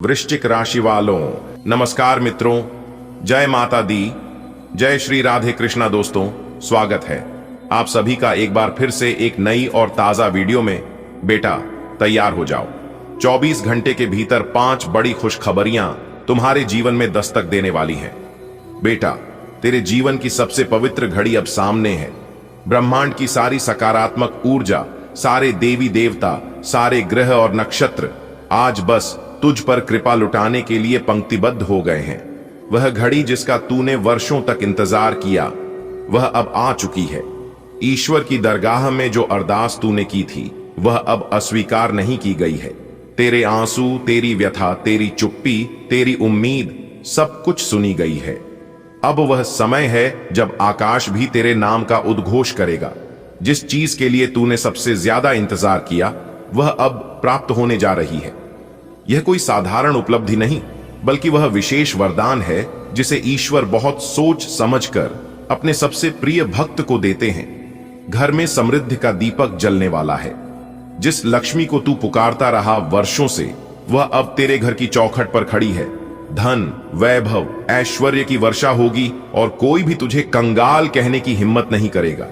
वृश्चिक राशि वालों, नमस्कार मित्रों। जय माता दी, जय श्री राधे कृष्णा। दोस्तों, स्वागत है आप सभी का एक बार फिर से एक नई और ताजा वीडियो में। बेटा, तैयार हो जाओ। 24 घंटे के भीतर 5 बड़ी खुशखबरियां तुम्हारे जीवन में दस्तक देने वाली हैं। बेटा, तेरे जीवन की सबसे पवित्र घड़ी अब सामने है। ब्रह्मांड की सारी सकारात्मक ऊर्जा, सारे देवी देवता, सारे ग्रह और नक्षत्र आज बस तुझ पर कृपा लुटाने के लिए पंक्तिबद्ध हो गए हैं। वह घड़ी जिसका तूने वर्षों तक इंतजार किया, वह अब आ चुकी है। ईश्वर की दरगाह में जो अरदास तूने की थी, वह अब अस्वीकार नहीं की गई है। तेरे आंसू, तेरी व्यथा, तेरी चुप्पी, तेरी उम्मीद, सब कुछ सुनी गई है। अब वह समय है जब आकाश भी तेरे नाम का उद्घोष करेगा। जिस चीज के लिए तूने सबसे ज्यादा इंतजार किया, वह अब प्राप्त होने जा रही है। यह कोई साधारण उपलब्धि नहीं, बल्कि वह विशेष वरदान है जिसे ईश्वर बहुत सोच समझकर अपने सबसे प्रिय भक्त को देते हैं। घर में समृद्धि का दीपक जलने वाला है। जिस लक्ष्मी को तू पुकारता रहा वर्षों से, वह अब तेरे घर की चौखट पर खड़ी है। धन, वैभव, ऐश्वर्य की वर्षा होगी और कोई भी तुझे कंगाल कहने की हिम्मत नहीं करेगा।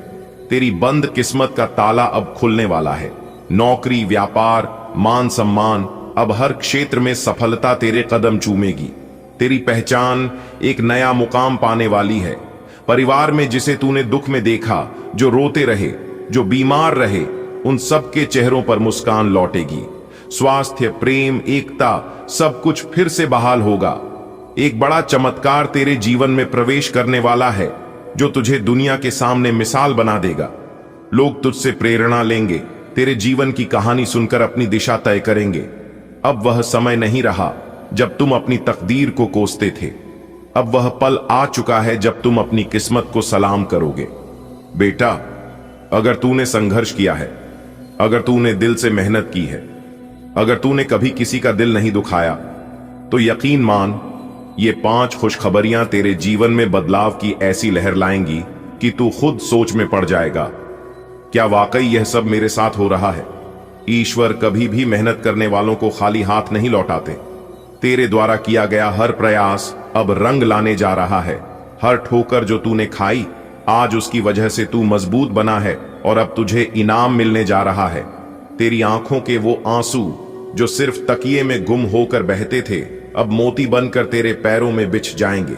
तेरी बंद किस्मत का ताला अब खुलने वाला है। नौकरी, व्यापार, मान सम्मान, अब हर क्षेत्र में सफलता तेरे कदम चूमेगी। तेरी पहचान एक नया मुकाम पाने वाली है। परिवार में जिसे तूने दुख में देखा, जो रोते रहे, जो बीमार रहे, उन सब के चेहरों पर मुस्कान लौटेगी। स्वास्थ्य, प्रेम, एकता, सब कुछ फिर से बहाल होगा। एक बड़ा चमत्कार तेरे जीवन में प्रवेश करने वाला है, जो तुझे दुनिया के सामने मिसाल बना देगा। लोग तुझसे प्रेरणा लेंगे, तेरे जीवन की कहानी सुनकर अपनी दिशा तय करेंगे। अब वह समय नहीं रहा जब तुम अपनी तकदीर को कोसते थे। अब वह पल आ चुका है जब तुम अपनी किस्मत को सलाम करोगे। बेटा, अगर तूने संघर्ष किया है, अगर तूने दिल से मेहनत की है, अगर तूने कभी किसी का दिल नहीं दुखाया, तो यकीन मान, ये 5 खुशखबरियां तेरे जीवन में बदलाव की ऐसी लहर लाएंगी कि तू खुद सोच में पड़ जाएगा। क्या वाकई यह सब मेरे साथ हो रहा है? ईश्वर कभी भी मेहनत करने वालों को खाली हाथ नहीं लौटाते। तेरे द्वारा किया गया हर प्रयास अब रंग लाने जा रहा है। हर ठोकर जो तूने खाई, आज उसकी वजह से तू मजबूत बना है और अब तुझे इनाम मिलने जा रहा है। तेरी आंखों के वो आंसू जो सिर्फ तकिए में गुम होकर बहते थे, अब मोती बनकर तेरे पैरों में बिछ जाएंगे।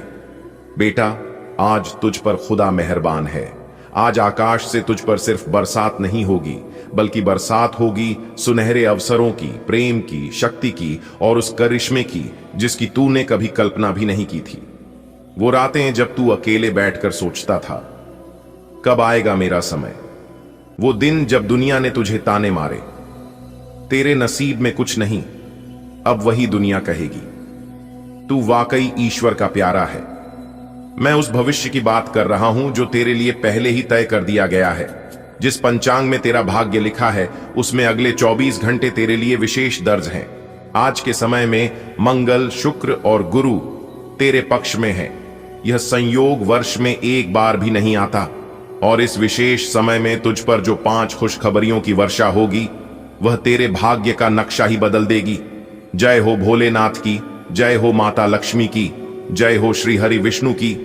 बेटा, आज तुझ पर खुदा मेहरबान है। आज आकाश से तुझ पर सिर्फ बरसात नहीं होगी, बल्कि बरसात होगी सुनहरे अवसरों की, प्रेम की, शक्ति की और उस करिश्मे की जिसकी तूने कभी कल्पना भी नहीं की थी। वो रातें जब तू अकेले बैठकर सोचता था, कब आएगा मेरा समय? वो दिन जब दुनिया ने तुझे ताने मारे, तेरे नसीब में कुछ नहीं, अब वही दुनिया कहेगी, तू वाकई ईश्वर का प्यारा है। मैं उस भविष्य की बात कर रहा हूं जो तेरे लिए पहले ही तय कर दिया गया है। जिस पंचांग में तेरा भाग्य लिखा है, उसमें अगले 24 घंटे तेरे लिए विशेष दर्ज हैं। आज के समय में मंगल, शुक्र और गुरु तेरे पक्ष में है। यह संयोग वर्ष में एक बार भी नहीं आता और इस विशेष समय में तुझ पर जो 5 खुशखबरियों की वर्षा होगी, वह तेरे भाग्य का नक्शा ही बदल देगी। जय हो भोलेनाथ की, जय हो माता लक्ष्मी की, जय हो श्री हरि विष्णु की।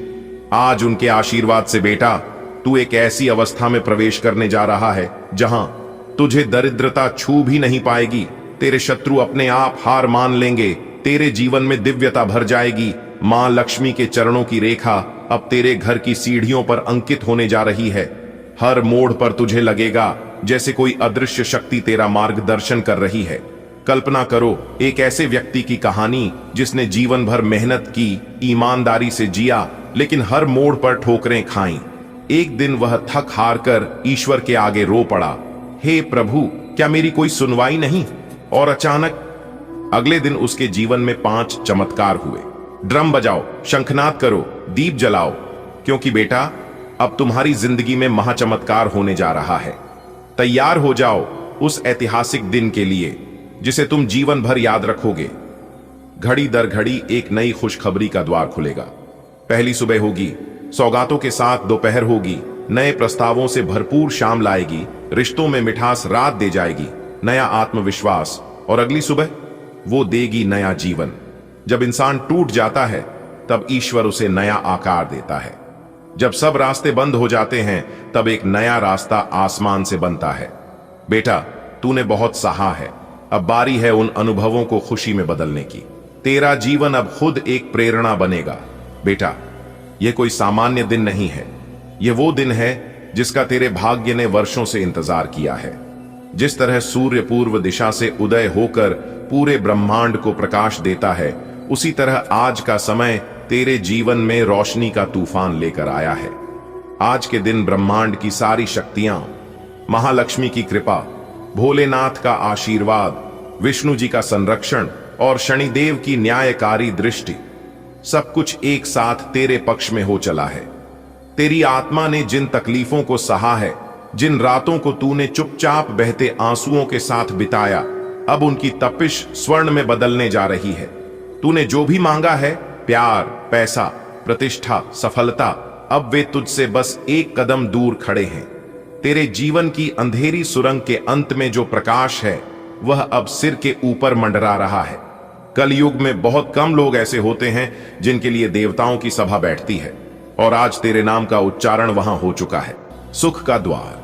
आज उनके आशीर्वाद से बेटा, तू एक ऐसी अवस्था में प्रवेश करने जा रहा है जहां तुझे दरिद्रता छू भी नहीं पाएगी। तेरे शत्रु अपने आप हार मान लेंगे। तेरे जीवन में दिव्यता भर जाएगी। मां लक्ष्मी के चरणों की रेखा अब तेरे घर की सीढ़ियों पर अंकित होने जा रही है। हर मोड़ पर तुझे लगेगा जैसे कोई अदृश्य शक्ति तेरा मार्गदर्शन कर रही है। कल्पना करो, एक ऐसे व्यक्ति की कहानी जिसने जीवन भर मेहनत की, ईमानदारी से जिया, लेकिन हर मोड़ पर ठोकरें खाईं। एक दिन वह थक हार कर ईश्वर के आगे रो पड़ा, हे प्रभु, क्या मेरी कोई सुनवाई नहीं? और अचानक अगले दिन उसके जीवन में 5 चमत्कार हुए। ड्रम बजाओ, शंखनाद करो, दीप जलाओ, क्योंकि बेटा, अब तुम्हारी जिंदगी में महाचमत्कार होने जा रहा है। तैयार हो जाओ उस ऐतिहासिक दिन के लिए जिसे तुम जीवन भर याद रखोगे। घड़ी दर घड़ी एक नई खुशखबरी का द्वार खुलेगा। पहली सुबह होगी, सौगातों के साथ दोपहर होगी, नए प्रस्तावों से भरपूर शाम लाएगी, रिश्तों में मिठास रात दे जाएगी, नया आत्मविश्वास। और अगली सुबह वो देगी नया जीवन। जब इंसान टूट जाता है तब ईश्वर उसे नया आकार देता है। जब सब रास्ते बंद हो जाते हैं तब एक नया रास्ता आसमान से बनता है। बेटा, तूने बहुत सहा है, अब बारी है उन अनुभवों को खुशी में बदलने की। तेरा जीवन अब खुद एक प्रेरणा बनेगा। बेटा, यह कोई सामान्य दिन नहीं है, यह वो दिन है जिसका तेरे भाग्य ने वर्षों से इंतजार किया है। जिस तरह सूर्य पूर्व दिशा से उदय होकर पूरे ब्रह्मांड को प्रकाश देता है, उसी तरह आज का समय तेरे जीवन में रोशनी का तूफान लेकर आया है। आज के दिन ब्रह्मांड की सारी शक्तियां, महालक्ष्मी की कृपा, भोलेनाथ का आशीर्वाद, विष्णु जी का संरक्षण और शनिदेव की न्यायकारी दृष्टि, सब कुछ एक साथ तेरे पक्ष में हो चला है। तेरी आत्मा ने जिन तकलीफों को सहा है, जिन रातों को तूने चुपचाप बहते आंसुओं के साथ बिताया, अब उनकी तपिश स्वर्ण में बदलने जा रही है। तूने जो भी मांगा है, प्यार, पैसा, प्रतिष्ठा, सफलता, अब वे तुझसे बस एक कदम दूर खड़े हैं। तेरे जीवन की अंधेरी सुरंग के अंत में जो प्रकाश है, वह अब सिर के ऊपर मंडरा रहा है। कलयुग में बहुत कम लोग ऐसे होते हैं जिनके लिए देवताओं की सभा बैठती है, और आज तेरे नाम का उच्चारण वहां हो चुका है। सुख का द्वार,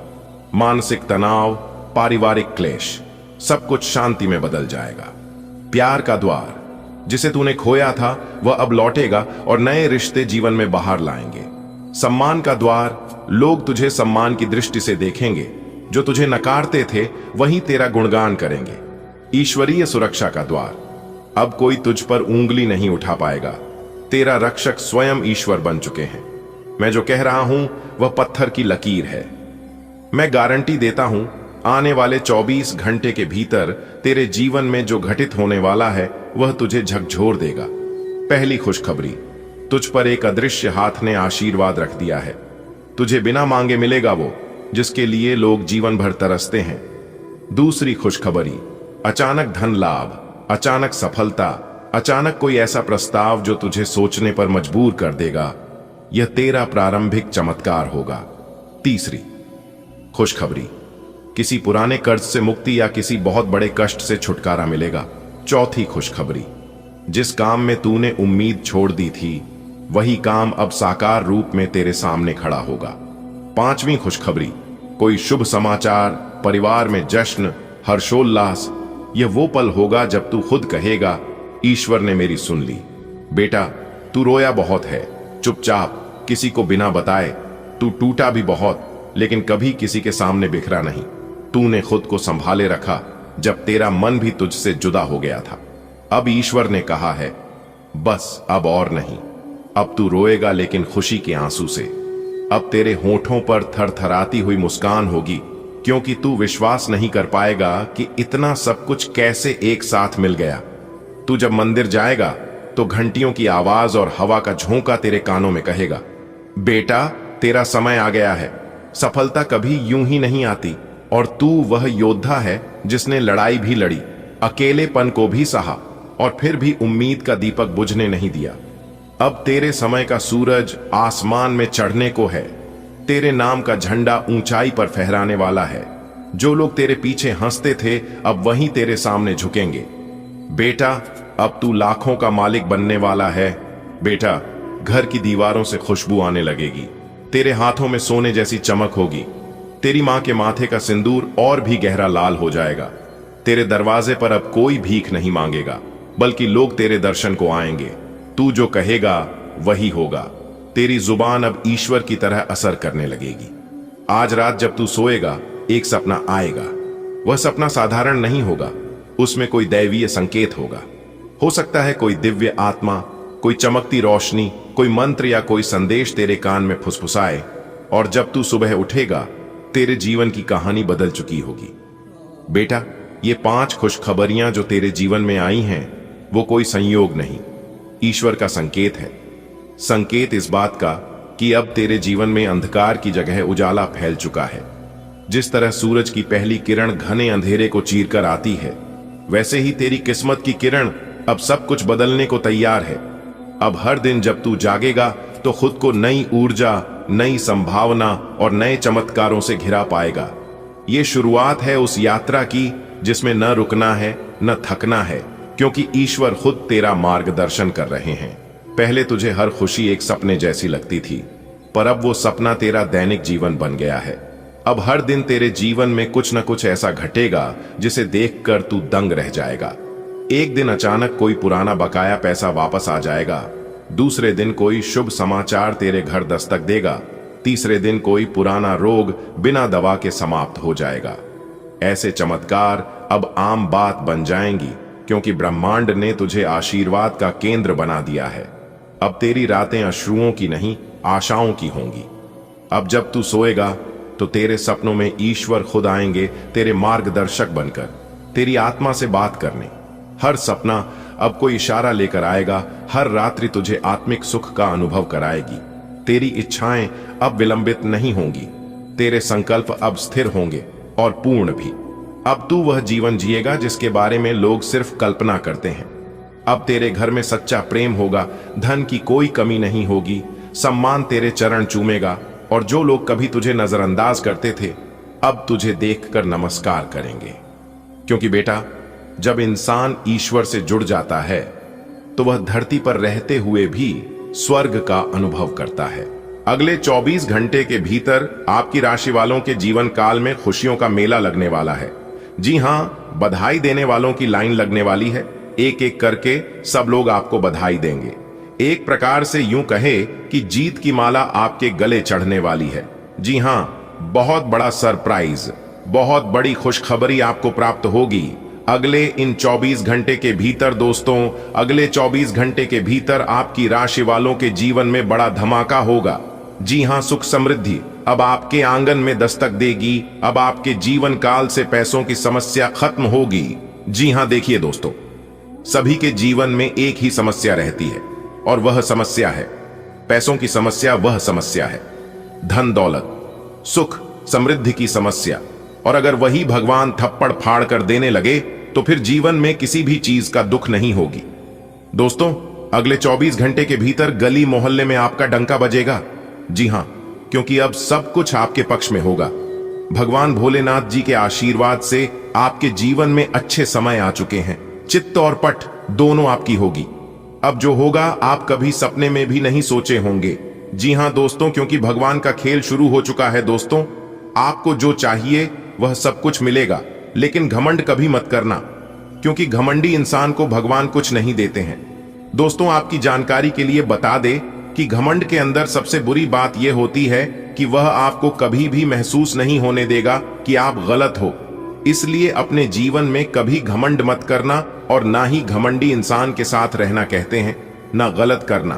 मानसिक तनाव, पारिवारिक क्लेश, सब कुछ शांति में बदल जाएगा। प्यार का द्वार, जिसे तूने खोया था वह अब लौटेगा और नए रिश्ते जीवन में बाहर लाएंगे। सम्मान का द्वार, लोग तुझे सम्मान की दृष्टि से देखेंगे। जो तुझे नकारते थे वहीं तेरा गुणगान करेंगे। ईश्वरीय सुरक्षा का द्वार, अब कोई तुझ पर उंगली नहीं उठा पाएगा। तेरा रक्षक स्वयं ईश्वर बन चुके हैं। मैं जो कह रहा हूं वह पत्थर की लकीर है। मैं गारंटी देता हूं, आने वाले 24 घंटे के भीतर तेरे जीवन में जो घटित होने वाला है वह तुझे झकझोर देगा। पहली खुशखबरी, तुझ पर एक अदृश्य हाथ ने आशीर्वाद रख दिया है। तुझे बिना मांगे मिलेगा वो जिसके लिए लोग जीवन भर तरसते हैं। दूसरी खुशखबरी, अचानक धन लाभ, अचानक सफलता, अचानक कोई ऐसा प्रस्ताव जो तुझे सोचने पर मजबूर कर देगा। यह तेरा प्रारंभिक चमत्कार होगा। तीसरी खुशखबरी, किसी पुराने कर्ज से मुक्ति या किसी बहुत बड़े कष्ट से छुटकारा मिलेगा। चौथी खुशखबरी, जिस काम में तूने उम्मीद छोड़ दी थी वही काम अब साकार रूप में तेरे सामने खड़ा होगा। पांचवी खुशखबरी, कोई शुभ समाचार, परिवार में जश्न, हर्षोल्लास। यह वो पल होगा जब तू खुद कहेगा, ईश्वर ने मेरी सुन ली। बेटा, तू रोया बहुत है, चुपचाप, किसी को बिना बताए। तू टूटा भी बहुत, लेकिन कभी किसी के सामने बिखरा नहीं। तूने खुद को संभाले रखा जब तेरा मन भी तुझसे जुदा हो गया था। अब ईश्वर ने कहा है, बस अब और नहीं। अब तू रोएगा लेकिन खुशी के आंसू से। अब तेरे होठों पर थरथराती हुई मुस्कान होगी, क्योंकि तू विश्वास नहीं कर पाएगा कि इतना सब कुछ कैसे एक साथ मिल गया। तू जब मंदिर जाएगा तो घंटियों की आवाज और हवा का झोंका तेरे कानों में कहेगा, बेटा, तेरा समय आ गया है। सफलता कभी यूं ही नहीं आती, और तू वह योद्धा है जिसने लड़ाई भी लड़ी, अकेलेपन को भी सहा, और फिर भी उम्मीद का दीपक बुझने नहीं दिया। अब तेरे समय का सूरज आसमान में चढ़ने को है। तेरे नाम का झंडा ऊंचाई पर फहराने वाला है। जो लोग तेरे पीछे हंसते थे अब वहीं तेरे सामने झुकेंगे। बेटा, अब तू लाखों का मालिक बनने वाला है। बेटा, घर की दीवारों से खुशबू आने लगेगी। तेरे हाथों में सोने जैसी चमक होगी। तेरी मां के माथे का सिंदूर और भी गहरा लाल हो जाएगा। तेरे दरवाजे पर अब कोई भीख नहीं मांगेगा, बल्कि लोग तेरे दर्शन को आएंगे। तू जो कहेगा वही होगा। तेरी जुबान अब ईश्वर की तरह असर करने लगेगी। आज रात जब तू सोएगा, एक सपना आएगा। वह सपना साधारण नहीं होगा, उसमें कोई दैवीय संकेत होगा। हो सकता है कोई दिव्य आत्मा, कोई चमकती रोशनी, कोई मंत्र या कोई संदेश तेरे कान में फुसफुसाए, और जब तू सुबह उठेगा तेरे जीवन की कहानी बदल चुकी होगी। बेटा, ये 5 खुशखबरियां जो तेरे जीवन में आई हैं, वो कोई संयोग नहीं, ईश्वर का संकेत है। संकेत इस बात का कि अब तेरे जीवन में अंधकार की जगह उजाला फैल चुका है। जिस तरह सूरज की पहली किरण घने अंधेरे को चीरकर आती है, वैसे ही तेरी किस्मत की किरण अब सब कुछ बदलने को तैयार है। अब हर दिन जब तू जागेगा तो खुद को नई ऊर्जा, नई संभावना और नए चमत्कारों से घिरा पाएगा। ये शुरुआत है उस यात्रा की जिसमें न रुकना है, न थकना है, क्योंकि ईश्वर खुद तेरा मार्गदर्शन कर रहे हैं। पहले तुझे हर खुशी एक सपने जैसी लगती थी, पर अब वो सपना तेरा दैनिक जीवन बन गया है। अब हर दिन तेरे जीवन में कुछ न कुछ ऐसा घटेगा जिसे देखकर तू दंग रह जाएगा। एक दिन अचानक कोई पुराना बकाया पैसा वापस आ जाएगा, दूसरे दिन कोई शुभ समाचार तेरे घर दस्तक देगा, तीसरे दिन कोई पुराना रोग बिना दवा के समाप्त हो जाएगा। ऐसे चमत्कार अब आम बात बन जाएंगी, क्योंकि ब्रह्मांड ने तुझे आशीर्वाद का केंद्र बना दिया है। अब तेरी रातें अश्रुओं की नहीं, आशाओं की होंगी। अब जब तू सोएगा तो तेरे सपनों में ईश्वर खुद आएंगे, तेरे मार्गदर्शक बनकर, तेरी आत्मा से बात करने। हर सपना अब कोई इशारा लेकर आएगा, हर रात्रि तुझे आत्मिक सुख का अनुभव कराएगी। तेरी इच्छाएं अब विलंबित नहीं होंगी, तेरे संकल्प अब स्थिर होंगे और पूर्ण भी। अब तू वह जीवन जिएगा जिसके बारे में लोग सिर्फ कल्पना करते हैं। अब तेरे घर में सच्चा प्रेम होगा, धन की कोई कमी नहीं होगी, सम्मान तेरे चरण चूमेगा, और जो लोग कभी तुझे नजरअंदाज करते थे अब तुझे देखकर नमस्कार करेंगे। क्योंकि बेटा, जब इंसान ईश्वर से जुड़ जाता है तो वह धरती पर रहते हुए भी स्वर्ग का अनुभव करता है। अगले 24 घंटे के भीतर आपकी राशि वालों के जीवन काल में खुशियों का मेला लगने वाला है। जी हां, बधाई देने वालों की लाइन लगने वाली है। एक एक करके सब लोग आपको बधाई देंगे। एक प्रकार से यूं कहे कि जीत की माला आपके गले चढ़ने वाली है। जी हां, बहुत बड़ा सरप्राइज, बहुत बड़ी खुशखबरी आपको प्राप्त होगी अगले इन 24 घंटे के भीतर। दोस्तों, अगले 24 घंटे के भीतर आपकी राशि वालों के जीवन में बड़ा धमाका होगा। जी हां, सुख समृद्धि अब आपके आंगन में दस्तक देगी। अब आपके जीवन काल से पैसों की समस्या खत्म होगी। जी हां, देखिए दोस्तों, सभी के जीवन में एक ही समस्या रहती है, और वह समस्या है पैसों की समस्या। वह समस्या है धन दौलत, सुख समृद्धि की समस्या। और अगर वही भगवान थप्पड़ फाड़ कर देने लगे तो फिर जीवन में किसी भी चीज का दुख नहीं होगी। दोस्तों, अगले 24 घंटे के भीतर गली मोहल्ले में आपका डंका बजेगा। जी हां, क्योंकि अब सब कुछ आपके पक्ष में होगा। भगवान भोलेनाथ जी के आशीर्वाद से आपके जीवन में अच्छे समय आ चुके हैं। चित्त और पट दोनों आपकी होगी। अब जो होगा आप कभी सपने में भी नहीं सोचे होंगे। जी हां दोस्तों, क्योंकि भगवान का खेल शुरू हो चुका है। दोस्तों, आपको जो चाहिए वह सब कुछ मिलेगा, लेकिन घमंड कभी मत करना, क्योंकि घमंडी इंसान को भगवान कुछ नहीं देते हैं। दोस्तों, आपकी जानकारी के लिए बता दे कि घमंड के अंदर सबसे बुरी बात यह होती है कि वह आपको कभी भी महसूस नहीं होने देगा कि आप गलत हो। इसलिए अपने जीवन में कभी घमंड मत करना, और ना ही घमंडी इंसान के साथ रहना कहते हैं। ना गलत करना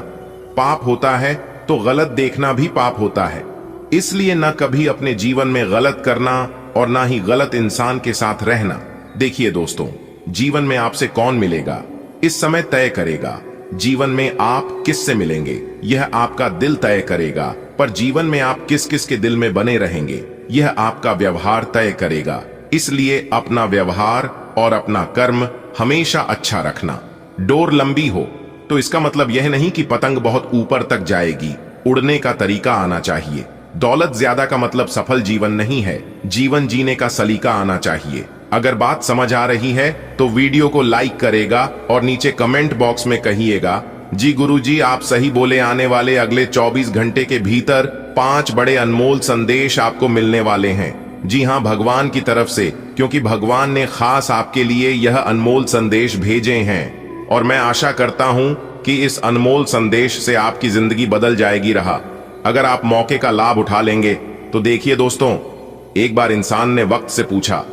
पाप होता है, तो गलत देखना भी पाप होता है। इसलिए ना कभी अपने जीवन में गलत करना, और ना ही गलत इंसान के साथ रहना। देखिए दोस्तों, जीवन में आपसे कौन मिलेगा इस समय तय करेगा। जीवन में आप किससे मिलेंगे यह आपका दिल तय करेगा, पर जीवन में आप किस किस के दिल में बने रहेंगे यह आपका व्यवहार तय करेगा। इसलिए अपना व्यवहार और अपना कर्म हमेशा अच्छा रखना। डोर लंबी हो तो इसका मतलब यह नहीं कि पतंग बहुत ऊपर तक जाएगी, उड़ने का तरीका आना चाहिए। दौलत ज्यादा का मतलब सफल जीवन नहीं है, जीवन जीने का सलीका आना चाहिए। अगर बात समझ आ रही है तो वीडियो को लाइक करेगा और नीचे कमेंट बॉक्स में कहिएगा, जी गुरुजी आप सही बोले। आने वाले अगले 24 घंटे के भीतर 5 बड़े अनमोल संदेश आपको मिलने वाले हैं। जी हां, भगवान की तरफ से, क्योंकि भगवान ने खास आपके लिए यह अनमोल संदेश भेजे हैं। और मैं आशा करता हूं कि इस अनमोल संदेश से आपकी जिंदगी बदल जाएगी रहा, अगर आप मौके का लाभ उठा लेंगे तो। देखिए दोस्तों, एक बार इंसान ने वक्त से पूछा,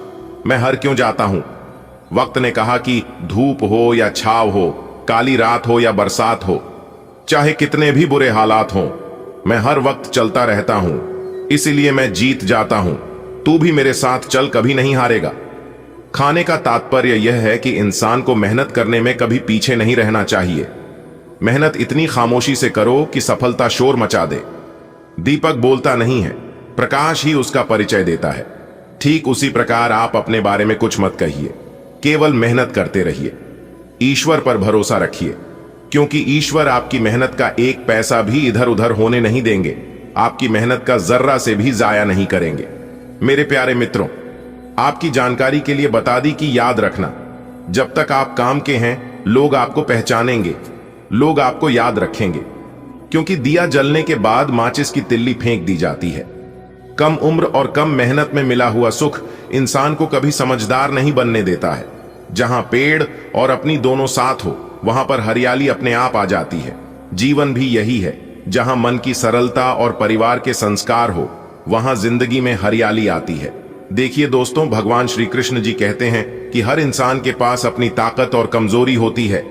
मैं हर क्यों जाता हूं? वक्त ने कहा कि धूप हो या छाव हो, काली रात हो या बरसात हो, चाहे कितने भी बुरे हालात हों, मैं हर वक्त चलता रहता हूं, इसीलिए मैं जीत जाता हूं। तू भी मेरे साथ चल, कभी नहीं हारेगा। खाने का तात्पर्य यह है कि इंसान को मेहनत करने में कभी पीछे नहीं रहना चाहिए। मेहनत इतनी खामोशी से करो कि सफलता शोर मचा दे। दीपक बोलता नहीं है, प्रकाश ही उसका परिचय देता है। ठीक उसी प्रकार आप अपने बारे में कुछ मत कहिए, केवल मेहनत करते रहिए। ईश्वर पर भरोसा रखिए, क्योंकि ईश्वर आपकी मेहनत का एक पैसा भी इधर उधर होने नहीं देंगे, आपकी मेहनत का जर्रा से भी जाया नहीं करेंगे। मेरे प्यारे मित्रों, आपकी जानकारी के लिए बता दी कि याद रखना, जब तक आप काम के हैं, लोग आपको पहचानेंगे, लोग आपको याद रखेंगे, क्योंकि दिया जलने के बाद माचिस की तिल्ली फेंक दी जाती है। कम उम्र और कम मेहनत में मिला हुआ सुख इंसान को कभी समझदार नहीं बनने देता है। जहां पेड़ और अपनी दोनों साथ हो, वहां पर हरियाली अपने आप आ जाती है। जीवन भी यही है, जहां मन की सरलता और परिवार के संस्कार हो, वहां जिंदगी में हरियाली आती है। देखिए दोस्तों, भगवान श्री कृष्ण जी कहते हैं कि हर इंसान के पास अपनी ताकत और कमजोरी होती है।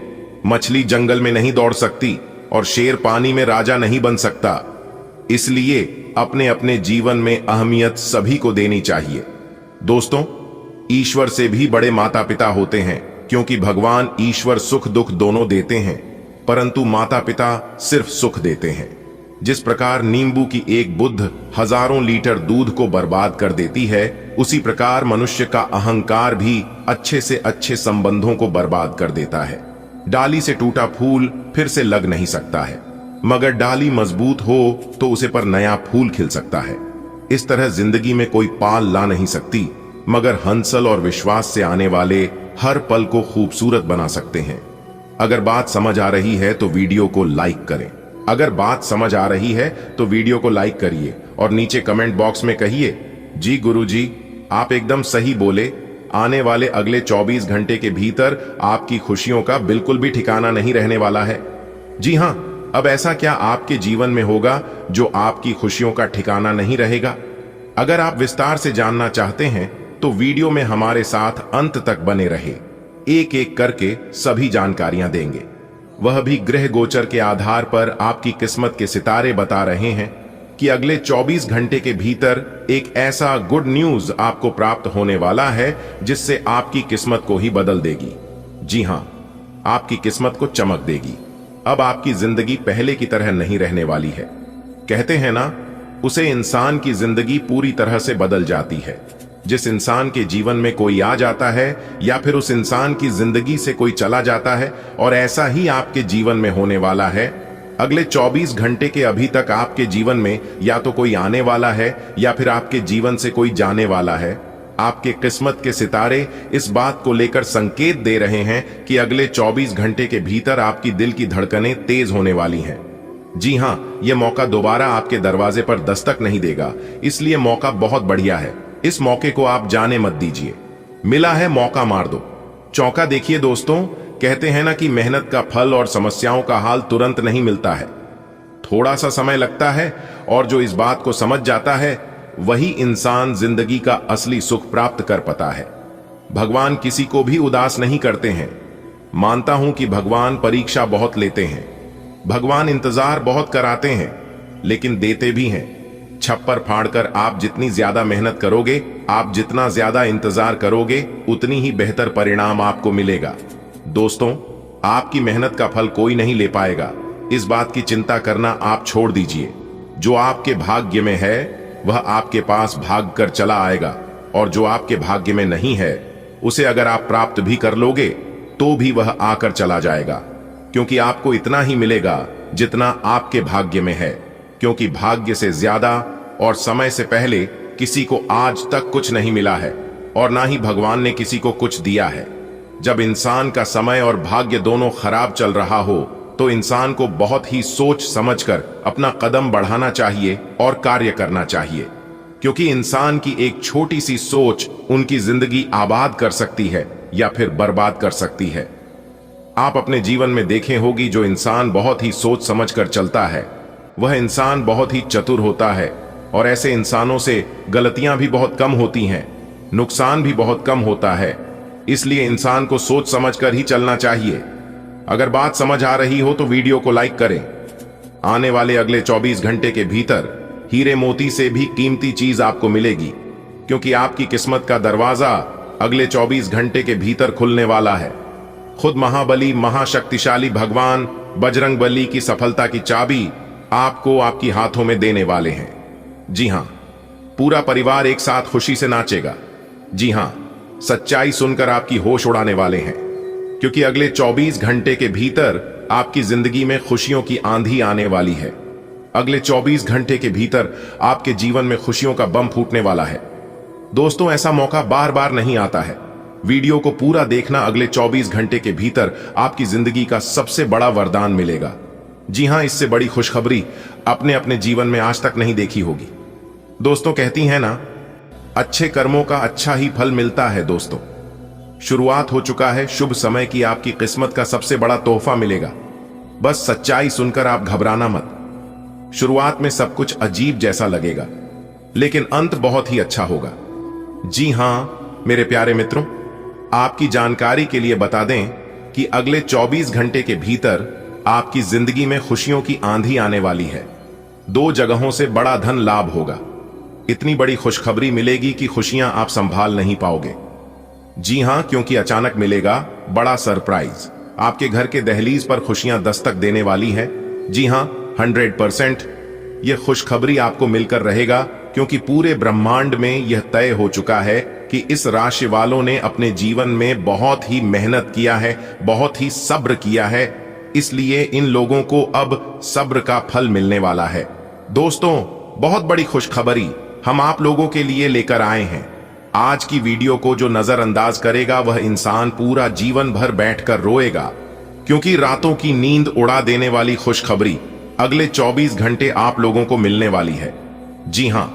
मछली जंगल में नहीं दौड़ सकती और शेर पानी में राजा नहीं बन सकता। इसलिए अपने अपने जीवन में अहमियत सभी को देनी चाहिए। दोस्तों, ईश्वर से भी बड़े माता पिता होते हैं, क्योंकि भगवान ईश्वर सुख दुख दोनों देते हैं, परंतु माता पिता सिर्फ सुख देते हैं। जिस प्रकार नींबू की एक बूंद हजारों लीटर दूध को बर्बाद कर देती है, उसी प्रकार मनुष्य का अहंकार भी अच्छे से अच्छे संबंधों को बर्बाद कर देता है। डाली से टूटा फूल फिर से लग नहीं सकता है, मगर डाली मजबूत हो तो उसे पर नया फूल खिल सकता है। इस तरह जिंदगी में कोई पाल ला नहीं सकती, मगर हंसल और विश्वास से आने वाले हर पल को खूबसूरत बना सकते हैं। अगर बात समझ आ रही है तो वीडियो को लाइक करें। अगर बात समझ आ रही है तो वीडियो को लाइक करिए और नीचे कमेंट बॉक्स में कहिए, जी गुरुजी, आप एकदम सही बोले। आने वाले अगले 24 घंटे के भीतर आपकी खुशियों का बिल्कुल भी ठिकाना नहीं रहने वाला है। जी हां, अब ऐसा क्या आपके जीवन में होगा जो आपकी खुशियों का ठिकाना नहीं रहेगा? अगर आप विस्तार से जानना चाहते हैं तो वीडियो में हमारे साथ अंत तक बने रहे। एक एक करके सभी जानकारियां देंगे, वह भी ग्रह गोचर के आधार पर। आपकी किस्मत के सितारे बता रहे हैं कि अगले 24 घंटे के भीतर एक ऐसा गुड न्यूज आपको प्राप्त होने वाला है जिससे आपकी किस्मत को ही बदल देगी। जी हां, आपकी किस्मत को चमक देगी। अब आपकी जिंदगी पहले की तरह नहीं रहने वाली है। कहते हैं ना, उसे इंसान की जिंदगी पूरी तरह से बदल जाती है। जिस इंसान के जीवन में कोई आ जाता है या फिर उस इंसान की जिंदगी से कोई चला जाता है, और ऐसा ही आपके जीवन में होने वाला है। अगले 24 घंटे के अभी तक आपके जीवन में या तो कोई आने वाला है या फिर आपके जीवन से कोई जाने वाला है। आपके किस्मत के सितारे इस बात को लेकर संकेत दे रहे हैं कि अगले 24 घंटे के भीतर आपकी दिल की धड़कनें तेज होने वाली हैं। जी हां, यह मौका दोबारा आपके दरवाजे पर दस्तक नहीं देगा, इसलिए मौका बहुत बढ़िया है। इस मौके को आप जाने मत दीजिए। मिला है, मौका मार दो। चौका देखिए दोस्तों, कहते हैं ना कि मेहनत का फल और समस्याओं का हाल तुरंत नहीं मिलता है, थोड़ा सा समय लगता है, और जो इस बात को समझ जाता है वही इंसान जिंदगी का असली सुख प्राप्त कर पाता है। भगवान किसी को भी उदास नहीं करते हैं। मानता हूं कि भगवान परीक्षा बहुत लेते हैं, भगवान इंतजार बहुत कराते हैं, लेकिन देते भी हैं। छप्पर फाड़कर आप जितनी ज्यादा मेहनत करोगे, आप जितना ज्यादा इंतजार करोगे, उतनी ही बेहतर परिणाम आपको मिलेगा। दोस्तों, आपकी मेहनत का फल कोई नहीं ले पाएगा, इस बात की चिंता करना आप छोड़ दीजिए। जो आपके भाग्य में है वह आपके पास भाग कर चला आएगा, और जो आपके भाग्य में नहीं है उसे अगर आप प्राप्त भी कर लोगे तो भी वह आकर चला जाएगा, क्योंकि आपको इतना ही मिलेगा जितना आपके भाग्य में है। क्योंकि भाग्य से ज्यादा और समय से पहले किसी को आज तक कुछ नहीं मिला है, और ना ही भगवान ने किसी को कुछ दिया है। जब इंसान का समय और भाग्य दोनों खराब चल रहा हो तो इंसान को बहुत ही सोच समझकर अपना कदम बढ़ाना चाहिए और कार्य करना चाहिए, क्योंकि इंसान की एक छोटी सी सोच उनकी जिंदगी आबाद कर सकती है या फिर बर्बाद कर सकती है। आप अपने जीवन में देखे होगी, जो इंसान बहुत ही सोच समझकर चलता है वह इंसान बहुत ही चतुर होता है, और ऐसे इंसानों से गलतियां भी बहुत कम होती हैं, नुकसान भी बहुत कम होता है। इसलिए इंसान को सोच समझकर ही चलना चाहिए। अगर बात समझ आ रही हो तो वीडियो को लाइक करें। आने वाले अगले 24 घंटे के भीतर हीरे मोती से भी कीमती चीज आपको मिलेगी, क्योंकि आपकी किस्मत का दरवाजा अगले 24 घंटे के भीतर खुलने वाला है। खुद महाबली महाशक्तिशाली भगवान बजरंगबली की सफलता की चाबी आपको आपकी हाथों में देने वाले हैं। जी हां, पूरा परिवार एक साथ खुशी से नाचेगा। जी हां, सच्चाई सुनकर आपकी होश उड़ाने वाले हैं, क्योंकि अगले 24 घंटे के भीतर आपकी जिंदगी में खुशियों की आंधी आने वाली है। अगले 24 घंटे के भीतर आपके जीवन में खुशियों का बम फूटने वाला है। दोस्तों, ऐसा मौका बार बार नहीं आता है। वीडियो को पूरा देखना, अगले 24 घंटे के भीतर आपकी जिंदगी का सबसे बड़ा वरदान मिलेगा। जी हां, इससे बड़ी खुशखबरी अपने अपने जीवन में आज तक नहीं देखी होगी। दोस्तों, कहती हैं ना, अच्छे कर्मों का अच्छा ही फल मिलता है। दोस्तों, शुरुआत हो चुका है शुभ समय की, आपकी किस्मत का सबसे बड़ा तोहफा मिलेगा। बस सच्चाई सुनकर आप घबराना मत। शुरुआत में सब कुछ अजीब जैसा लगेगा, लेकिन अंत बहुत ही अच्छा होगा। जी हां मेरे प्यारे मित्रों, आपकी जानकारी के लिए बता दें कि अगले 24 घंटे के भीतर आपकी जिंदगी में खुशियों की आंधी आने वाली है। 2 जगहों से बड़ा धन लाभ होगा। इतनी बड़ी खुशखबरी मिलेगी कि खुशियां आप संभाल नहीं पाओगे। जी हां, क्योंकि अचानक मिलेगा बड़ा सरप्राइज। आपके घर के दहलीज पर खुशियां दस्तक देने वाली है। जी हां, 100% यह खुशखबरी आपको मिलकर रहेगा, क्योंकि पूरे ब्रह्मांड में यह तय हो चुका है कि इस राशि वालों ने अपने जीवन में बहुत ही मेहनत किया है, बहुत ही सब्र किया है, इसलिए इन लोगों को अब सब्र का फल मिलने वाला है। दोस्तों, बहुत बड़ी खुशखबरी हम आप लोगों के लिए लेकर आए हैं। आज की वीडियो को जो नजरअंदाज करेगा वह इंसान पूरा जीवन भर बैठकर रोएगा, क्योंकि रातों की नींद उड़ा देने वाली खुशखबरी अगले 24 घंटे आप लोगों को मिलने वाली है। जी हां,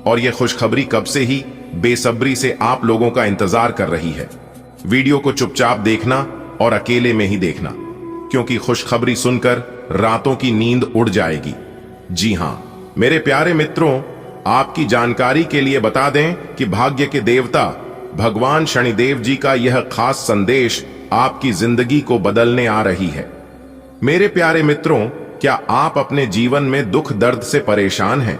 और यह खुशखबरी कब से ही बेसब्री से आप लोगों का इंतजार कर रही है। वीडियो को चुपचाप देखना और अकेले में ही देखना, क्योंकि खुशखबरी सुनकर रातों की नींद उड़ जाएगी। जी हां मेरे प्यारे मित्रों, आपकी जानकारी के लिए बता दें कि भाग्य के देवता भगवान शनिदेव जी का यह खास संदेश आपकी जिंदगी को बदलने आ रही है। मेरे प्यारे मित्रों, क्या आप अपने जीवन में दुख दर्द से परेशान हैं?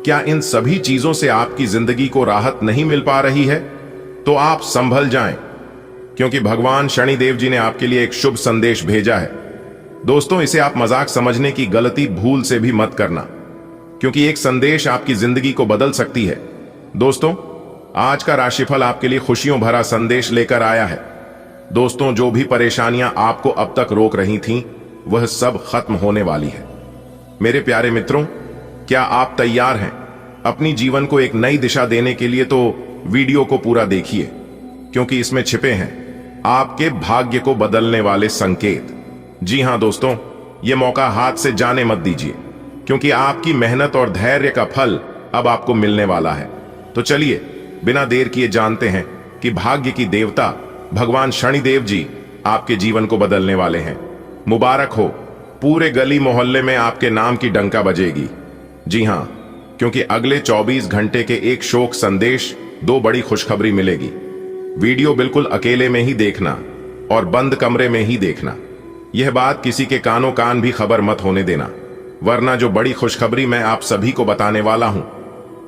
क्या इन सभी चीजों से आपकी जिंदगी को राहत नहीं मिल पा रही है? तो आप संभल जाएं, क्योंकि भगवान शनिदेव जी ने आपके लिए एक शुभ संदेश भेजा है। दोस्तों, इसे आप मजाक समझने की गलती भूल से भी मत करना, क्योंकि एक संदेश आपकी जिंदगी को बदल सकती है। दोस्तों, आज का राशिफल आपके लिए खुशियों भरा संदेश लेकर आया है। दोस्तों, जो भी परेशानियां आपको अब तक रोक रही थीं, वह सब खत्म होने वाली है। मेरे प्यारे मित्रों, क्या आप तैयार हैं अपनी जीवन को एक नई दिशा देने के लिए? तो वीडियो को पूरा देखिए, क्योंकि इसमें छिपे हैं आपके भाग्य को बदलने वाले संकेत। जी हां दोस्तों, यह मौका हाथ से जाने मत दीजिए, क्योंकि आपकी मेहनत और धैर्य का फल अब आपको मिलने वाला है। तो चलिए बिना देर किए जानते हैं कि भाग्य की देवता भगवान शनिदेव जी आपके जीवन को बदलने वाले हैं। मुबारक हो, पूरे गली मोहल्ले में आपके नाम की डंका बजेगी। जी हां, क्योंकि अगले 24 घंटे के एक शोक संदेश 2 बड़ी खुशखबरी मिलेगी। वीडियो बिल्कुल अकेले में ही देखना और बंद कमरे में ही देखना। यह बात किसी के कानों कान भी खबर मत होने देना, वरना जो बड़ी खुशखबरी मैं आप सभी को बताने वाला हूं,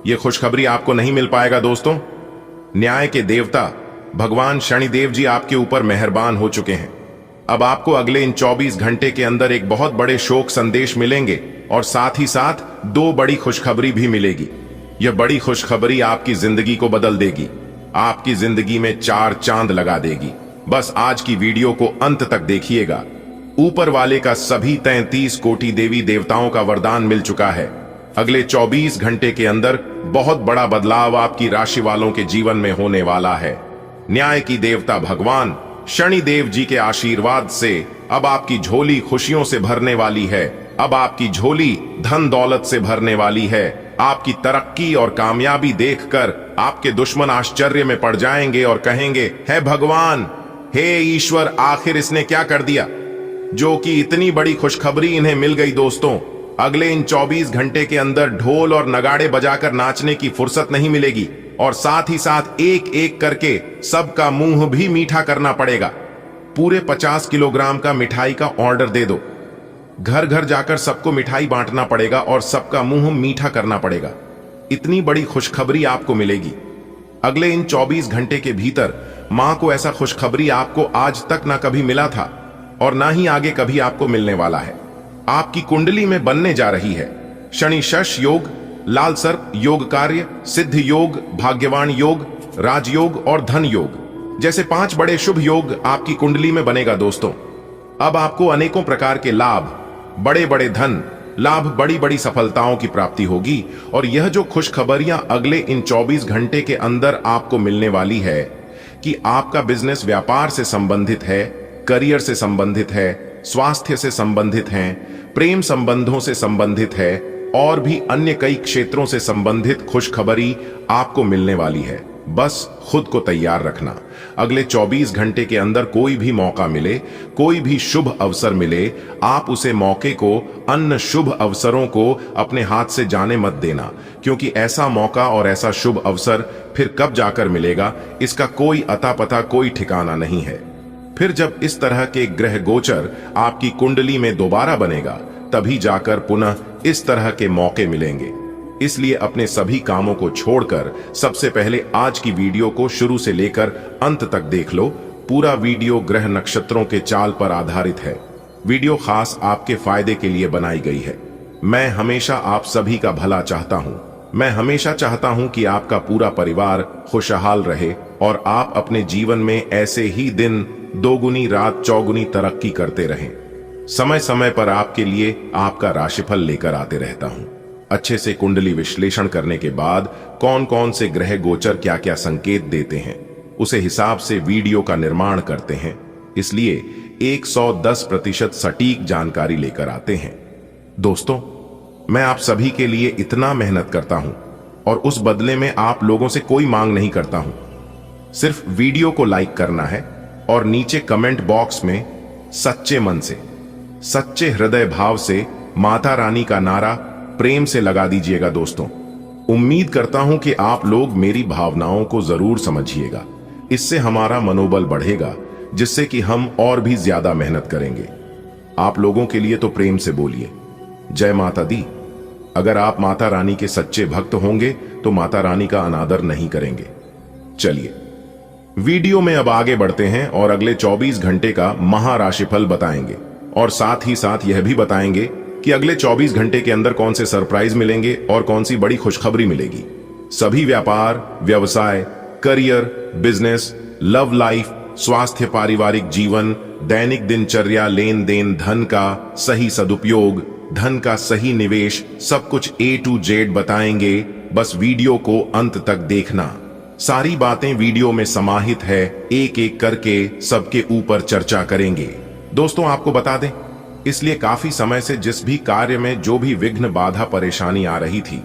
यह खुशखबरी आपको नहीं मिल पाएगा। दोस्तों, न्याय के देवता भगवान शनिदेव जी आपके ऊपर मेहरबान हो चुके हैं। अब आपको अगले इन 24 घंटे के अंदर एक बहुत बड़े शोक संदेश मिलेंगे, और साथ ही साथ 2 बड़ी खुशखबरी भी मिलेगी। यह बड़ी खुशखबरी आपकी जिंदगी को बदल देगी, आपकी जिंदगी में 4 चांद लगा देगी। बस आज की वीडियो को अंत तक देखिएगा। ऊपर वाले का सभी 33 कोटि देवी देवताओं का वरदान मिल चुका है। अगले 24 घंटे के अंदर बहुत बड़ा बदलाव आपकी राशि वालों के जीवन में होने वाला है। न्याय की देवता भगवान शनिदेव जी के आशीर्वाद से अब आपकी झोली खुशियों से भरने वाली है। अब आपकी झोली धन दौलत से भरने वाली है। आपकी तरक्की और कामयाबी देखकर आपके दुश्मन आश्चर्य में पड़ जाएंगे और कहेंगे, हे भगवान, हे ईश्वर, आखिर इसने क्या कर दिया जो कि इतनी बड़ी खुशखबरी इन्हें मिल गई। दोस्तों, अगले इन 24 घंटे के अंदर ढोल और नगाड़े बजाकर नाचने की फुर्सत नहीं मिलेगी, और साथ ही साथ एक एक करके सबका मुंह भी मीठा करना पड़ेगा। पूरे 50 किलोग्राम का मिठाई का ऑर्डर दे दो। घर घर जाकर सबको मिठाई बांटना पड़ेगा और सबका मुंह मीठा करना पड़ेगा। इतनी बड़ी खुशखबरी आपको मिलेगी। अगले इन 24 घंटे के भीतर मां को ऐसा खुशखबरी आपको आज तक ना कभी मिला था, और ना ही आगे कभी आपको मिलने वाला है। आपकी कुंडली में बनने जा रही है शनि शश योग, लाल सर्प योग कार्य, सिद्ध योग, भाग्यवान योग, राजयोग और धन योग जैसे 5 बड़े शुभ योग आपकी कुंडली में बनेगा। दोस्तों, अब आपको अनेकों प्रकार के लाभ, बड़े बड़े धन लाभ, बड़ी बड़ी सफलताओं की प्राप्ति होगी। और यह जो खुशखबरियां अगले इन 24 घंटे के अंदर आपको मिलने वाली है, कि आपका बिजनेस व्यापार से संबंधित है, करियर से संबंधित है, स्वास्थ्य से संबंधित है, प्रेम संबंधों से संबंधित है और भी अन्य कई क्षेत्रों से संबंधित खुशखबरी आपको मिलने वाली है। बस खुद को तैयार रखना। अगले 24 घंटे के अंदर कोई भी मौका मिले, कोई भी शुभ अवसर मिले, आप उसे मौके को, अन्य शुभ अवसरों को अपने हाथ से जाने मत देना, क्योंकि ऐसा मौका और ऐसा शुभ अवसर फिर कब जाकर मिलेगा, इसका कोई अता पता, कोई ठिकाना नहीं है। फिर जब इस तरह के ग्रह गोचर आपकी कुंडली में दोबारा बनेगा, तभी जाकर पुनः इस तरह के मौके मिलेंगे। इसलिए अपने सभी कामों को छोड़कर सबसे पहले आज की वीडियो को शुरू से लेकर अंत तक देख लो। पूरा वीडियो ग्रह नक्षत्रों के चाल पर आधारित है। वीडियो खास आपके फायदे के लिए बनाई गई है। मैं हमेशा आप सभी का भला चाहता हूं। मैं हमेशा चाहता हूं कि आपका पूरा परिवार खुशहाल रहे और आप अपने जीवन में ऐसे ही दिन दोगुनी रात चौगुनी तरक्की करते रहें। समय समय पर आपके लिए आपका राशिफल लेकर आते रहता हूं। अच्छे से कुंडली विश्लेषण करने के बाद कौन कौन से ग्रह गोचर क्या क्या संकेत देते हैं, उसे हिसाब से वीडियो का निर्माण करते हैं। इसलिए 110% सटीक जानकारी लेकर आते हैं। दोस्तों, मैं आप सभी के लिए इतना मेहनत करता हूं और उस बदले में आप लोगों से कोई मांग नहीं करता हूं। सिर्फ वीडियो को लाइक करना है और नीचे कमेंट बॉक्स में सच्चे मन से, सच्चे हृदय भाव से माता रानी का नारा प्रेम से लगा दीजिएगा। दोस्तों, उम्मीद करता हूं कि आप लोग मेरी भावनाओं को जरूर समझिएगा। इससे हमारा मनोबल बढ़ेगा, जिससे कि हम और भी ज्यादा मेहनत करेंगे। आप लोगों के लिए तो प्रेम से बोलिए जय माता दी। अगर आप माता रानी के सच्चे भक्त होंगे तो माता रानी का अनादर नहीं करेंगे। चलिए वीडियो में अब आगे बढ़ते हैं और अगले 24 घंटे का महाराशिफल बताएंगे और साथ ही साथ यह भी बताएंगे कि अगले 24 घंटे के अंदर कौन से सरप्राइज मिलेंगे और कौन सी बड़ी खुशखबरी मिलेगी। सभी व्यापार, व्यवसाय, करियर, बिजनेस, लव लाइफ, स्वास्थ्य, पारिवारिक जीवन, दैनिक दिनचर्या, लेन देन, धन का सही सदुपयोग, धन का सही निवेश, सब कुछ A to Z बताएंगे। बस वीडियो को अंत तक देखना। सारी बातें वीडियो में समाहित है, एक एक करके सबके ऊपर चर्चा करेंगे। दोस्तों, आपको बता दें, इसलिए काफी समय से जिस भी कार्य में जो भी विघ्न, बाधा, परेशानी आ रही थी,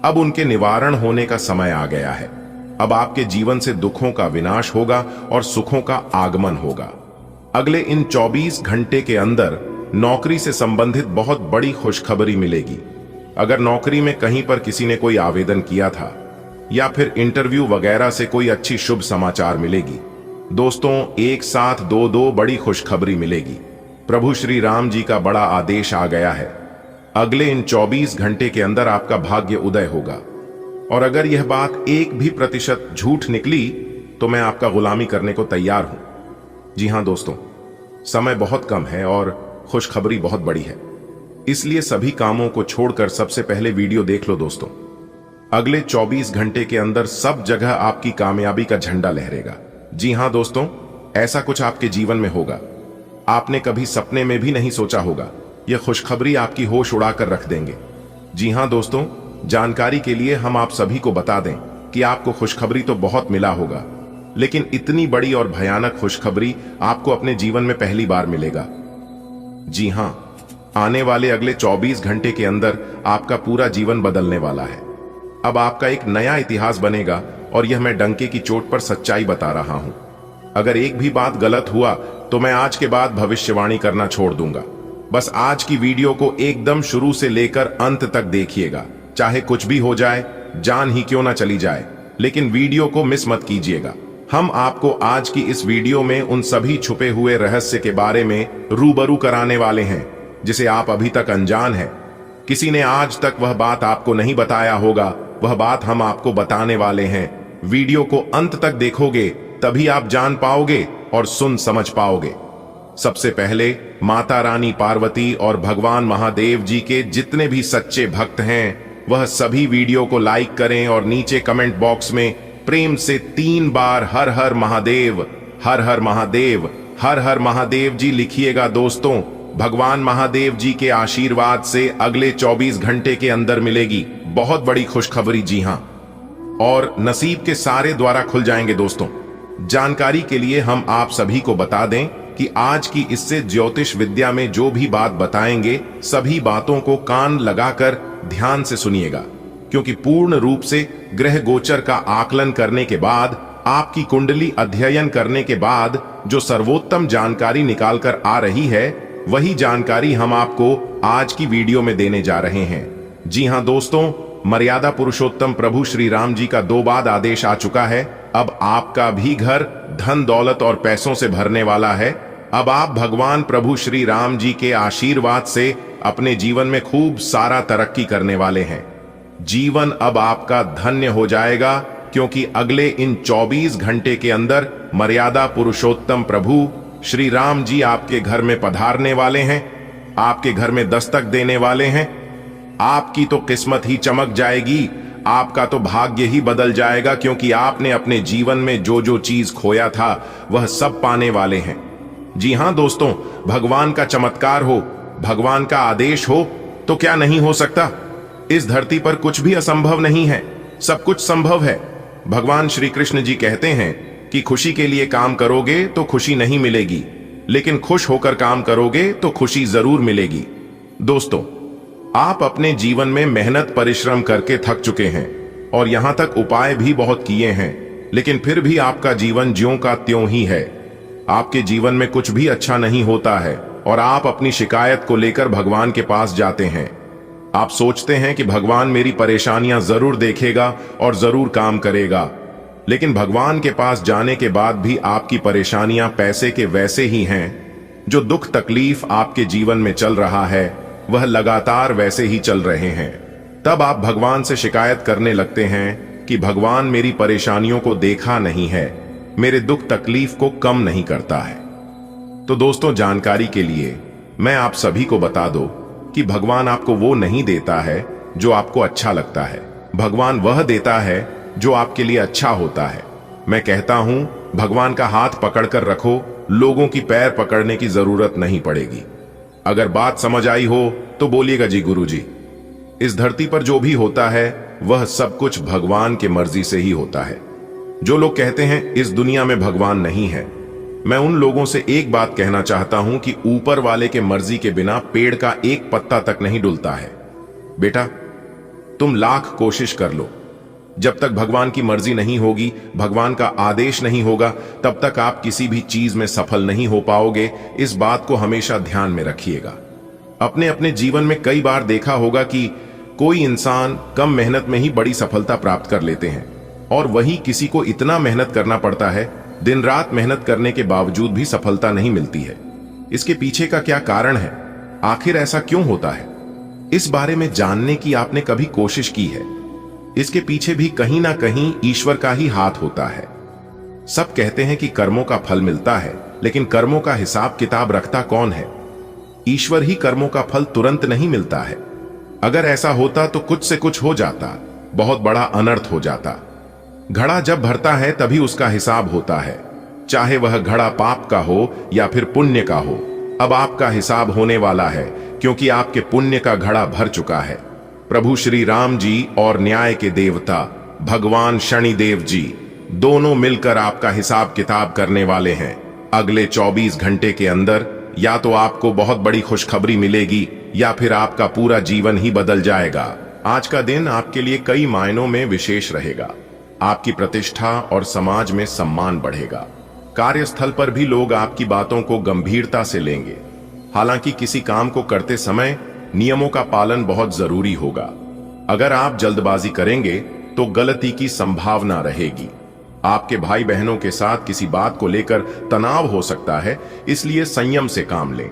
अब उनके निवारण होने का समय आ गया है। अब आपके जीवन से दुखों का विनाश होगा और सुखों का आगमन होगा। अगले इन 24 घंटे के अंदर नौकरी से संबंधित बहुत बड़ी खुशखबरी मिलेगी। अगर नौकरी में कहीं पर किसी ने कोई आवेदन किया था या फिर इंटरव्यू वगैरह से कोई अच्छी शुभ समाचार मिलेगी। दोस्तों, एक साथ दो बड़ी खुशखबरी मिलेगी। प्रभु श्री राम जी का बड़ा आदेश आ गया है। अगले इन 24 घंटे के अंदर आपका भाग्य उदय होगा और अगर यह बात 1% झूठ निकली तो मैं आपका गुलामी करने को तैयार हूं। जी हां दोस्तों, समय बहुत कम है और खुशखबरी बहुत बड़ी है। इसलिए सभी कामों को छोड़कर सबसे पहले वीडियो देख लो। दोस्तों, अगले 24 घंटे के अंदर सब जगह आपकी कामयाबी का झंडा लहरेगा। जी हां दोस्तों, ऐसा कुछ आपके जीवन में होगा आपने कभी सपने में भी नहीं सोचा होगा। यह खुशखबरी आपकी होश उड़ाकर रख देंगे। जी हां दोस्तों, जानकारी के लिए हम आप सभी को बता दें कि आपको खुशखबरी तो बहुत मिला होगा, लेकिन इतनी बड़ी और भयानक खुशखबरी आपको अपने जीवन में पहली बार मिलेगा। जी हां, आने वाले अगले 24 घंटे के अंदर आपका पूरा जीवन बदलने वाला है। अब आपका एक नया इतिहास बनेगा और यह मैं डंके की चोट पर सच्चाई बता रहा हूं। अगर एक भी बात गलत हुआ तो मैं आज के बाद भविष्यवाणी करना छोड़ दूंगा। बस आज की वीडियो को एकदम शुरू से लेकर अंत तक देखिएगा। चाहे कुछ भी हो जाए, जान ही क्यों ना चली जाए, लेकिन वीडियो को मिस मत कीजिएगा। हम आपको आज की इस वीडियो में उन सभी छुपे हुए रहस्य के बारे में रूबरू कराने वाले हैं जिसे आप अभी तक अनजान हैं। किसी ने आज तक वह बात आपको नहीं बताया होगा, वह बात हम आपको बताने वाले हैं। वीडियो को अंत तक देखोगे तभी आप जान पाओगे और सुन समझ पाओगे। सबसे पहले माता रानी पार्वती और भगवान महादेव जी के जितने भी सच्चे भक्त हैं, वह सभी वीडियो को लाइक करें और नीचे कमेंट बॉक्स में प्रेम से 3 बार हर हर महादेव, हर हर महादेव, हर हर महादेव जी लिखिएगा। दोस्तों, भगवान महादेव जी के आशीर्वाद से अगले 24 घंटे के अंदर मिलेगी बहुत बड़ी खुशखबरी। जी हां, और नसीब के सारे द्वारा खुल जाएंगे। दोस्तों, जानकारी के लिए हम आप सभी को बता दें कि आज की इससे ज्योतिष विद्या में जो भी बात बताएंगे सभी बातों को कान लगाकर ध्यान से सुनिएगा, क्योंकि पूर्ण रूप से ग्रह गोचर का आकलन करने के बाद, आपकी कुंडली अध्ययन करने के बाद जो सर्वोत्तम जानकारी निकालकर आ रही है, वही जानकारी हम आपको आज की वीडियो में देने जा रहे हैं। जी हां दोस्तों, मर्यादा पुरुषोत्तम प्रभु श्री राम जी का 2 बार आदेश आ चुका है। अब आपका भी घर धन दौलत और पैसों से भरने वाला है। अब आप भगवान प्रभु श्री राम जी के आशीर्वाद से अपने जीवन में खूब सारा तरक्की करने वाले हैं। जीवन अब आपका धन्य हो जाएगा, क्योंकि अगले इन 24 घंटे के अंदर मर्यादा पुरुषोत्तम प्रभु श्री राम जी आपके घर में पधारने वाले हैं, आपके घर में दस्तक देने वाले हैं। आपकी तो किस्मत ही चमक जाएगी, आपका तो भाग्य ही बदल जाएगा, क्योंकि आपने अपने जीवन में जो जो चीज खोया था वह सब पाने वाले हैं। जी हां दोस्तों, भगवान का चमत्कार हो, भगवान का आदेश हो तो क्या नहीं हो सकता। इस धरती पर कुछ भी असंभव नहीं है, सब कुछ संभव है। भगवान श्री कृष्ण जी कहते हैं कि खुशी के लिए काम करोगे तो खुशी नहीं मिलेगी, लेकिन खुश होकर काम करोगे तो खुशी जरूर मिलेगी। दोस्तों, आप अपने जीवन में मेहनत परिश्रम करके थक चुके हैं और यहां तक उपाय भी बहुत किए हैं, लेकिन फिर भी आपका जीवन ज्यों का त्यों ही है। आपके जीवन में कुछ भी अच्छा नहीं होता है और आप अपनी शिकायत को लेकर भगवान के पास जाते हैं। आप सोचते हैं कि भगवान मेरी परेशानियां जरूर देखेगा और जरूर काम करेगा, लेकिन भगवान के पास जाने के बाद भी आपकी परेशानियां पैसे के वैसे ही हैं। जो दुख तकलीफ आपके जीवन में चल रहा है वह लगातार वैसे ही चल रहे हैं। तब आप भगवान से शिकायत करने लगते हैं कि भगवान मेरी परेशानियों को देखा नहीं है, मेरे दुख तकलीफ को कम नहीं करता है। तो दोस्तों, जानकारी के लिए मैं आप सभी को बता दो कि भगवान आपको वो नहीं देता है जो आपको अच्छा लगता है, भगवान वह देता है जो आपके लिए अच्छा होता है। मैं कहता हूं, भगवान का हाथ पकड़कर रखो, लोगों की पैर पकड़ने की जरूरत नहीं पड़ेगी। अगर बात समझ आई हो तो बोलिएगा जी गुरुजी। इस धरती पर जो भी होता है वह सब कुछ भगवान की मर्जी से ही होता है। जो लोग कहते हैं इस दुनिया में भगवान नहीं है, मैं उन लोगों से एक बात कहना चाहता हूं कि ऊपर वाले के मर्जी के बिना पेड़ का एक पत्ता तक नहीं डुलता है। बेटा, तुम लाख कोशिश कर लो, जब तक भगवान की मर्जी नहीं होगी, भगवान का आदेश नहीं होगा, तब तक आप किसी भी चीज में सफल नहीं हो पाओगे। इस बात को हमेशा ध्यान में रखिएगा। अपने अपने जीवन में कई बार देखा होगा कि कोई इंसान कम मेहनत में ही बड़ी सफलता प्राप्त कर लेते हैं, और वहीं किसी को इतना मेहनत करना पड़ता है, दिन रात मेहनत करने के बावजूद भी सफलता नहीं मिलती है। इसके पीछे का क्या कारण है? आखिर ऐसा क्यों होता है? इस बारे में जानने की आपने कभी कोशिश की है? इसके पीछे भी कहीं ना कहीं ईश्वर का ही हाथ होता है। सब कहते हैं कि कर्मों का फल मिलता है, लेकिन कर्मों का हिसाब किताब रखता कौन है? ईश्वर ही कर्मों का फल तुरंत नहीं मिलता है। अगर ऐसा होता तो कुछ से कुछ हो जाता, बहुत बड़ा अनर्थ हो जाता। घड़ा जब भरता है तभी उसका हिसाब होता है, चाहे वह घड़ा पाप का हो या फिर पुण्य का हो। अब आपका हिसाब होने वाला है, क्योंकि आपके पुण्य का घड़ा भर चुका है। प्रभु श्री राम जी और न्याय के देवता भगवान शनिदेव जी दोनों मिलकर आपका हिसाब किताब करने वाले हैं। अगले 24 घंटे के अंदर या तो आपको बहुत बड़ी खुशखबरी मिलेगी या फिर आपका पूरा जीवन ही बदल जाएगा। आज का दिन आपके लिए कई मायनों में विशेष रहेगा। आपकी प्रतिष्ठा और समाज में सम्मान बढ़ेगा। कार्यस्थल पर भी लोग आपकी बातों को गंभीरता से लेंगे। हालांकि किसी काम को करते समय नियमों का पालन बहुत जरूरी होगा। अगर आप जल्दबाजी करेंगे तो गलती की संभावना रहेगी। आपके भाई बहनों के साथ किसी बात को लेकर तनाव हो सकता है, इसलिए संयम से काम लें।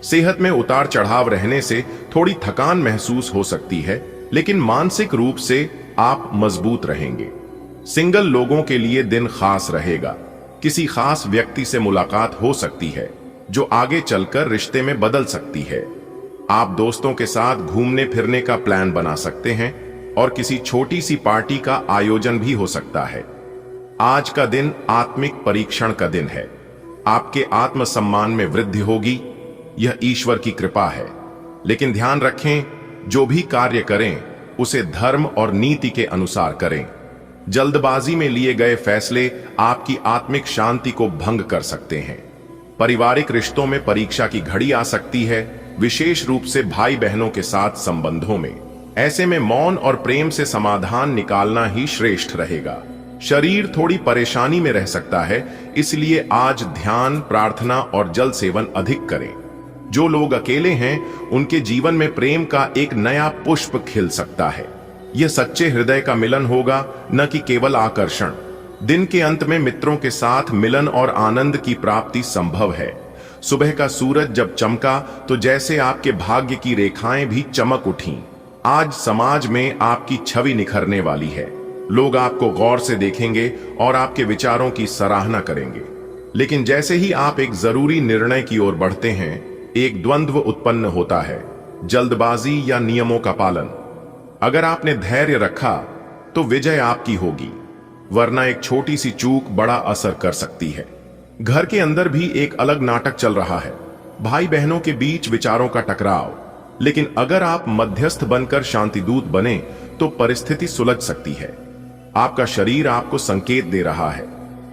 सेहत में उतार चढ़ाव रहने से थोड़ी थकान महसूस हो सकती है, लेकिन मानसिक रूप से आप मजबूत रहेंगे। सिंगल लोगों के लिए दिन खास रहेगा। किसी खास व्यक्ति से मुलाकात हो सकती है जो आगे चलकर रिश्ते में बदल सकती है। आप दोस्तों के साथ घूमने फिरने का प्लान बना सकते हैं और किसी छोटी सी पार्टी का आयोजन भी हो सकता है। आज का दिन आत्मिक परीक्षण का दिन है। आपके आत्मसम्मान में वृद्धि होगी, यह ईश्वर की कृपा है। लेकिन ध्यान रखें, जो भी कार्य करें उसे धर्म और नीति के अनुसार करें। जल्दबाजी में लिए गए फैसले आपकी आत्मिक शांति को भंग कर सकते हैं। पारिवारिक रिश्तों में परीक्षा की घड़ी आ सकती है, विशेष रूप से भाई बहनों के साथ संबंधों में। ऐसे में मौन और प्रेम से समाधान निकालना ही श्रेष्ठ रहेगा। शरीर थोड़ी परेशानी में रह सकता है, इसलिए आज ध्यान, प्रार्थना और जल सेवन अधिक करें। जो लोग अकेले हैं, उनके जीवन में प्रेम का एक नया पुष्प खिल सकता है। यह सच्चे हृदय का मिलन होगा, न कि केवल आकर्षण। दिन के अंत में मित्रों के साथ मिलन और आनंद की प्राप्ति संभव है। सुबह का सूरज जब चमका तो जैसे आपके भाग्य की रेखाएं भी चमक उठीं। आज समाज में आपकी छवि निखरने वाली है। लोग आपको गौर से देखेंगे और आपके विचारों की सराहना करेंगे। लेकिन जैसे ही आप एक जरूरी निर्णय की ओर बढ़ते हैं, एक द्वंद्व उत्पन्न होता है, जल्दबाजी या नियमों का पालन। अगर आपने धैर्य रखा तो विजय आपकी होगी, वरना एक छोटी सी चूक बड़ा असर कर सकती है। घर के अंदर भी एक अलग नाटक चल रहा है, भाई बहनों के बीच विचारों का टकराव। लेकिन अगर आप मध्यस्थ बनकर शांतिदूत बने तो परिस्थिति सुलझ सकती है। आपका शरीर आपको संकेत दे रहा है,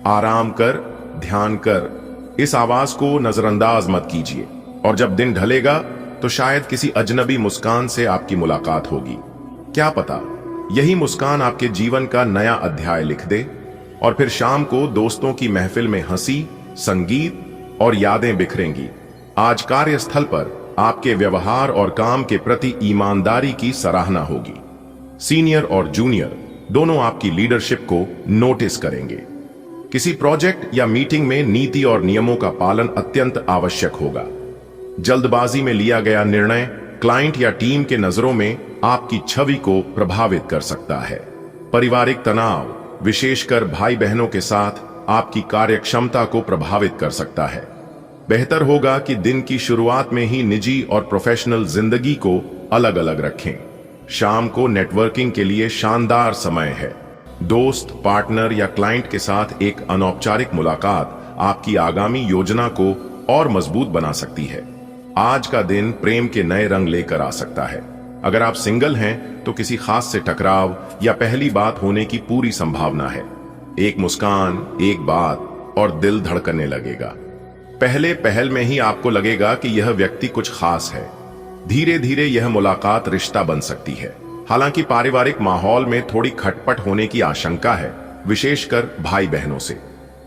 आराम कर, ध्यान कर। इस आवाज को नजरअंदाज मत कीजिए। और जब दिन ढलेगा तो शायद किसी अजनबी मुस्कान से आपकी मुलाकात होगी। क्या पता यही मुस्कान आपके जीवन का नया अध्याय लिख दे। और फिर शाम को दोस्तों की महफिल में हंसी, संगीत और यादें बिखरेंगी। आज कार्यस्थल पर आपके व्यवहार और काम के प्रति ईमानदारी की सराहना होगी। सीनियर और जूनियर दोनों आपकी लीडरशिप को नोटिस करेंगे। किसी प्रोजेक्ट या मीटिंग में नीति और नियमों का पालन अत्यंत आवश्यक होगा। जल्दबाजी में लिया गया निर्णय क्लाइंट या टीम के नजरों में आपकी छवि को प्रभावित कर सकता है। पारिवारिक तनाव, विशेषकर भाई बहनों के साथ, आपकी कार्यक्षमता को प्रभावित कर सकता है। बेहतर होगा कि दिन की शुरुआत में ही निजी और प्रोफेशनल जिंदगी को अलग अलग रखें। शाम को नेटवर्किंग के लिए शानदार समय है। दोस्त, पार्टनर या क्लाइंट के साथ एक अनौपचारिक मुलाकात आपकी आगामी योजना को और मजबूत बना सकती है। आज का दिन प्रेम के नए रंग लेकर आ सकता है। अगर आप सिंगल हैं तो किसी खास से टकराव या पहली बात होने की पूरी संभावना है। एक मुस्कान, एक बात और दिल धड़कने लगेगा। पहले पहल में ही आपको लगेगा कि यह व्यक्ति कुछ खास है। धीरे धीरे यह मुलाकात रिश्ता बन सकती है। हालांकि पारिवारिक माहौल में थोड़ी खटपट होने की आशंका है, विशेषकर भाई बहनों से।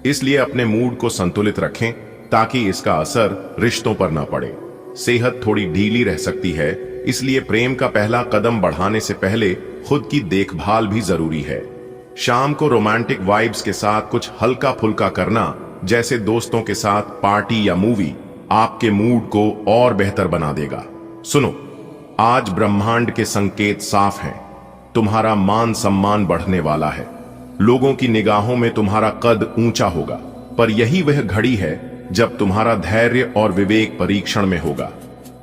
इसलिए अपने मूड को संतुलित रखें ताकि इसका असर रिश्तों पर न पड़े। सेहत थोड़ी ढीली रह सकती है, इसलिए प्रेम का पहला कदम बढ़ाने से पहले खुद की देखभाल भी जरूरी है। शाम को रोमांटिक वाइब्स के साथ कुछ हल्का फुल्का करना, जैसे दोस्तों के साथ पार्टी या मूवी, आपके मूड को और बेहतर बना देगा। सुनो, आज ब्रह्मांड के संकेत साफ हैं। तुम्हारा मान सम्मान बढ़ने वाला है। लोगों की निगाहों में तुम्हारा कद ऊंचा होगा। पर यही वह घड़ी है जब तुम्हारा धैर्य और विवेक परीक्षण में होगा।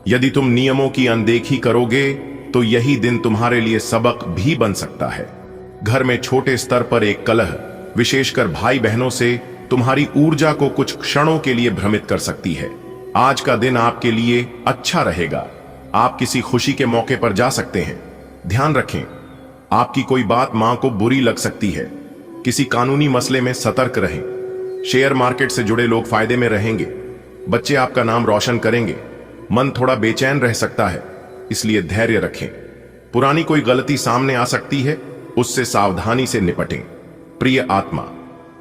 यदि तुम नियमों की अनदेखी करोगे तो यही दिन तुम्हारे लिए सबक भी बन सकता है। घर में छोटे स्तर पर एक कलह, विशेषकर भाई बहनों से, तुम्हारी ऊर्जा को कुछ क्षणों के लिए भ्रमित कर सकती है। आज का दिन आपके लिए अच्छा रहेगा। आप किसी खुशी के मौके पर जा सकते हैं। ध्यान रखें, आपकी कोई बात मां को बुरी लग सकती है। किसी कानूनी मसले में सतर्क रहें। शेयर मार्केट से जुड़े लोग फायदे में रहेंगे। बच्चे आपका नाम रोशन करेंगे। मन थोड़ा बेचैन रह सकता है, इसलिए धैर्य रखें। पुरानी कोई गलती सामने आ सकती है, उससे सावधानी से निपटें। प्रिय आत्मा,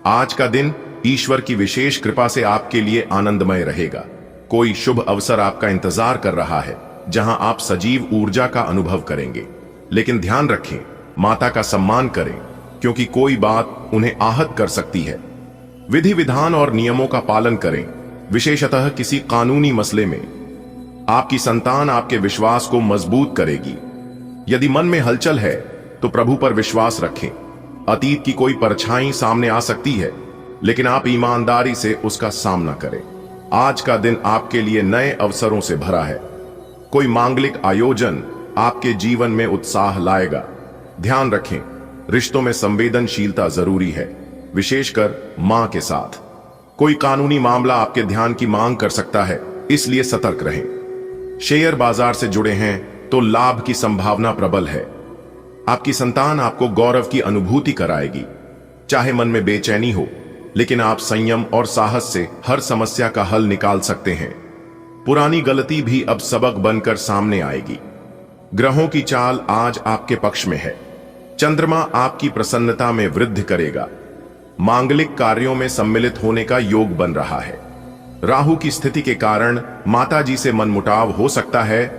आज का दिन ईश्वर की विशेष कृपा से आपके लिए आनंदमय रहेगा। कोई शुभ अवसर आपका इंतजार कर रहा है, जहां आप सजीव ऊर्जा का अनुभव करेंगे। लेकिन ध्यान रखें, माता का सम्मान करें, क्योंकि कोई बात उन्हें आहत कर सकती है। विधि विधान और नियमों का पालन करें, विशेषतः किसी कानूनी मसले में। आपकी संतान आपके विश्वास को मजबूत करेगी। यदि मन में हलचल है तो प्रभु पर विश्वास रखें। अतीत की कोई परछाई सामने आ सकती है, लेकिन आप ईमानदारी से उसका सामना करें। आज का दिन आपके लिए नए अवसरों से भरा है। कोई मांगलिक आयोजन आपके जीवन में उत्साह लाएगा। ध्यान रखें, रिश्तों में संवेदनशीलता जरूरी है, विशेषकर मां के साथ। कोई कानूनी मामला आपके ध्यान की मांग कर सकता है, इसलिए सतर्क रहें। शेयर बाजार से जुड़े हैं तो लाभ की संभावना प्रबल है। आपकी संतान आपको गौरव की अनुभूति कराएगी। चाहे मन में बेचैनी हो, लेकिन आप संयम और साहस से हर समस्या का हल निकाल सकते हैं। पुरानी गलती भी अब सबक बनकर सामने आएगी। ग्रहों की चाल आज आपके पक्ष में है। चंद्रमा आपकी प्रसन्नता में वृद्धि करेगा। मांगलिक कार्यों में सम्मिलित होने का योग बन रहा है। राहु की स्थिति के कारण माताजी से मनमुटाव हो सकता है।